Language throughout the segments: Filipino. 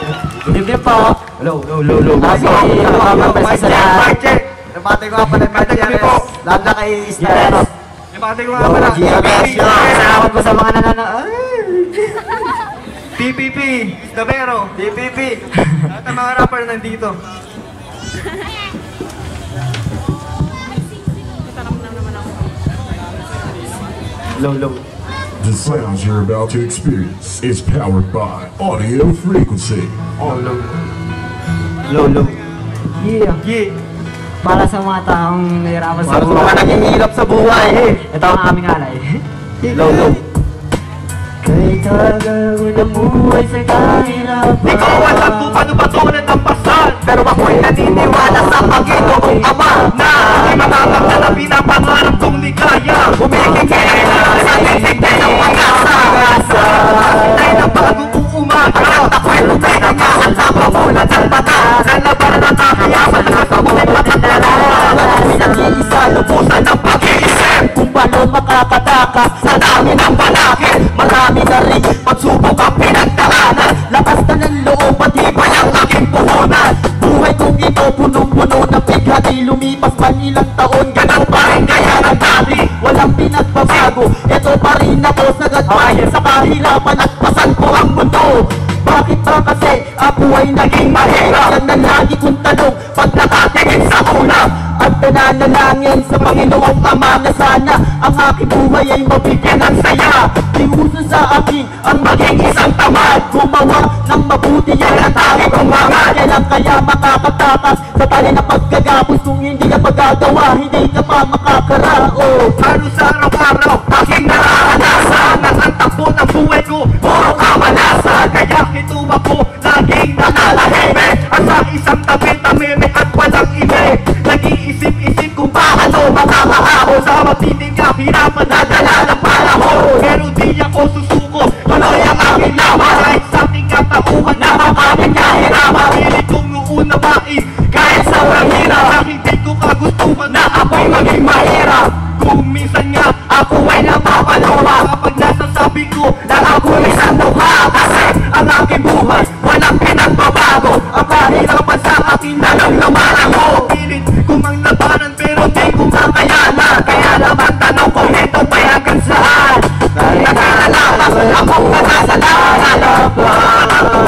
Good evening po. Hello. Kasi mapapasa sa Marche. Nabati ko nga pala yung Marche. Lahat na kay Stars. Nabati ko nga pala. salamat po sa mga nananood. TPP. Isdabero. TPP. Lahat ng mga rapper nandito. Low. The sounds you're about to experience is powered by Audio Frequency. Low. Yeah. Para sa mga taong nahirapan sa Para sa mga naghihirap sa buhay. Ito ang aming alay. Low. Kay gagawin ang buhay sa kahirapan. Di ko alam kung paano ba ito natampasan, pero ako'y naniniwala sa Panginoong Ama na ay makakagda na pinapangarap kong ligaya. Humikingin sa titignan ng pag-asa. Ay na bagong umaga. Ako'y lumay na nga sa pamulat ng bata. Lalabanan ang kakiyaman na sa muling matandaan. Nag-iisa lubusan ng pag-iisip kung paano makakatakas sa dami ng balakid. Marami na rin pagsubok ang pinagdaanan. Lakas na ng loob at iba ang aking puhunan. Buhay kong ito punong-puno ng bighati. Lumipas man ilang taon, ganang pa rin kaya ng dati. Walang pinagbabago, ito pa rin ako sagad bayan sa kahirapan at pasan ko ang mundo. Bakit ba kasi ako ay naging mahirap? Yan na lagi kong tanong pag nakatingin sa ulap. At nananalangin sa Panginoong Ama na sana ang aking buhay ay mabigyan ng saya. Di uso sa akin ang maging isang tamad. Gumawa ng mabuti yan ang tanging kong hangad. Yan ang kaya makakatakas sa tali na pagkagapos. Kung hindi ka magagawa, hindi ka pa makakarao. Halos sa araw-araw, aking nararanasan na ang takbo ng buhay ko, puro kamalasan. Kaya ito ako laging nakalahimik at sa isang tabi-tamimi at walang imik. Nag-iisip-isip kung paano makakaahon sa matinding kahirapan na dala ng panahon. Pero di ako susuko, tuloy ang aking laban. Kahit sa ating katauhan na makaming kahirapan. Pilit kong noon na bain, kahit sa hirap. Hindi ko kagustuhan na ako'y maging mahirap. Kung minsan nga ako ay napapaluha kapag nasasabi ko na ako'y isang mukha. Kasi ang aking buhay walang pinagbabago. Ang kahirapan sa akin na lang lumalango. Pilit kung ang labanan pero di ko makayanan. Kaya naman tanong ko ito pa hanggang saan. Nagkakalakas akong nakasalanan.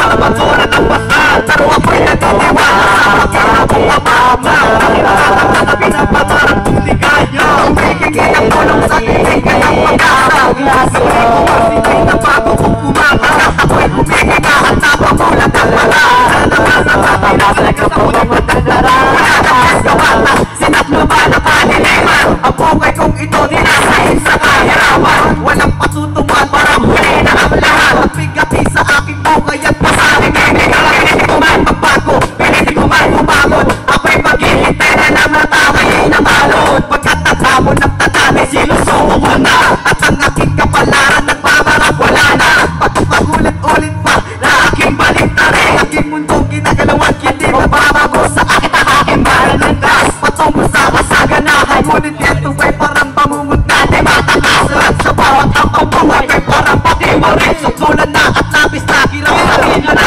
Ang pagsulat ang pasan, pero ako'y nagtitiwala sa pagkakabong abama. Nakikakata na pinapatarang kong ligaya. Umikikit ang tulong sa tinig kayang pag-asa. Sabi ko masibay na bago kong umakarap. Ako'y humikika at napamulat ang mala. Sana nga sa kapinasag sa muling matandara. Wala na kaskawala, sinatluban ang kaniliman. Ang bukay kong ito dinasahin sa kahirapan. Walang patutungan para huli na ang lahat. Ang bigati sa aking bukay at pasaring ibigay. Pilit ko man magbago, pilit ko man umabot. Ako'y maghihintay na lang na taway ay namalot. Pagkatanda mo nagtatani, sinusuko ko na. At ang aking kapalaran nagmamarap wala na. Pagpagulit-ulit pa na aking balik na rin. Aking mundong ginagalawan, hindi mababago sa akin ang aking mahalandas. Patungo sa kasaganahan, ngunit ito ay parang pamumut na di matakas. At sa bawat ang buhay ay parang pati mo rin. Susulan na at labis na hirap sa akin na